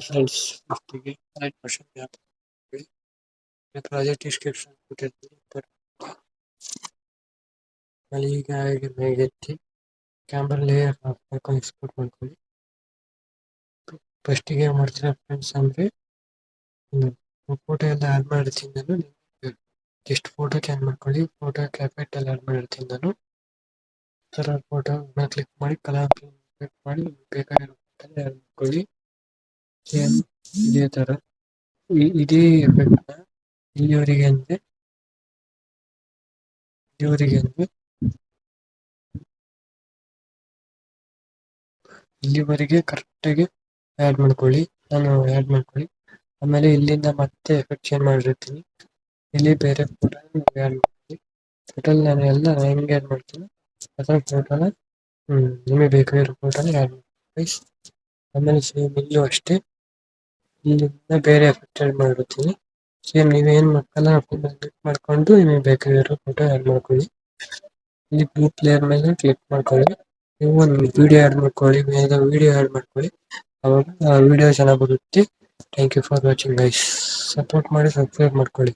Friends ಫಸ್ಟಿಗೆ 100% project description ಕೊಟ್ಟಿರ್ತೀನಿ. ಆಮೇಲೆ ಈಗ ಮೇಗೆತ್ತಿ ಕ್ಯಾಮ್ರಾ ಲೇಯರ್ ಹಾಕ್ಬೇಕು, ಎಕ್ಸ್ಪೋರ್ಟ್ ಮಾಡ್ಕೊಳ್ಳಿ. ಫಸ್ಟಿಗೆ ಏನು ಮಾಡ್ತೀನಿ ಫ್ರೆಂಡ್ಸ್ ಅಂದರೆ ಫೋಟೋ ಎಲ್ಲ ಆ್ಯಡ್ ಮಾಡಿರ್ತೀನಿ ನಾನು. ಜಸ್ಟ್ ಫೋಟೋ ಕ್ಯಾನ್ ಮಾಡ್ಕೊಳ್ಳಿ. ಫೋಟೋ ಕ್ಯಾಪೆಟ್ ಎಲ್ಲ ಆ್ಯಡ್ ಮಾಡಿರ್ತೀನಿ ನಾನು. ಥರ ಫೋಟೋನ ಕ್ಲಿಕ್ ಮಾಡಿ ಕಲರ್ ಕ್ಲಿಕ್ ಮಾಡಿ ಬೇಕಾಗಿರೋ ಫೋಟೋನ ಆ್ಯಡ್ ಮಾಡ್ಕೊಳ್ಳಿ. ಸೇಮ್ ಇದೇ ಥರ ಇದೇ ಎಫೆಕ್ಟ್ನ ಇಲ್ಲಿವರೆಗೆ ಅಂದರೆ ಇಲ್ಲಿವರೆಗೆ ಕರೆಕ್ಟಾಗಿ ಆ್ಯಡ್ ಮಾಡ್ಕೊಳ್ಳಿ. ಆಮೇಲೆ ಇಲ್ಲಿಂದ ಮತ್ತೆ ಎಫೆಕ್ಟ್ ಚೇಂಜ್ ಮಾಡಿರ್ತೀನಿ. ಇಲ್ಲಿ ಬೇರೆ ಫೋಟೋ ಆ್ಯಡ್ ಮಾಡ್ತೀನಿ. ಫೋಟೋಲ್ಲಿ ನಾನು ಎಲ್ಲ ಹೆಂಗೆ ಆ್ಯಡ್ ಮಾಡ್ತೀನಿ ಅದರ ಫೋಟೋನ ನಿಮಗೆ ಬೇಕಾಗಿರೋ ಫೋಟೋನ ಆ್ಯಡ್ ಮಾಡ್ತೀನಿ. ಆಮೇಲೆ ಸೇಮ್ ಇಲ್ಲೂ ಅಷ್ಟೇ ಇಲ್ಲಿಂದ ಬೇರೆ ಎಫೆಕ್ಟ್ ಆ್ಯಡ್ ಮಾಡಿರ್ತೀನಿ. ಸೇಮ್ ನೀವೇನು ಕಲರ್ ಕ್ಲಿಕ್ ಮಾಡಿಕೊಂಡು ನಿಮಗೆ ಬೇಕಾಗಿರೋ ಫೋಟೋ ಆ್ಯಡ್ ಮಾಡ್ಕೊಳ್ಳಿ. ಇಲ್ಲಿ ಬ್ಲೂ ಪ್ಲೇಯರ್ ಮೇಲೆ ಕ್ಲಿಕ್ ಮಾಡ್ಕೊಳ್ಳಿ. ನೀವು ಒಂದು ವಿಡಿಯೋ ಆ್ಯಡ್ ಮಾಡ್ಕೊಳ್ಳಿ. ವಿಡಿಯೋ ಆ್ಯಡ್ ಮಾಡ್ಕೊಳ್ಳಿ, ಅವಾಗ ವಿಡಿಯೋ ಚೆನ್ನಾಗಿ ಬರುತ್ತೆ. Thank you for watching guys. Support ಮಾಡಿ, ಸಬ್ಸ್ಕ್ರೈಬ್ ಮಾಡ್ಕೊಳ್ಳಿ.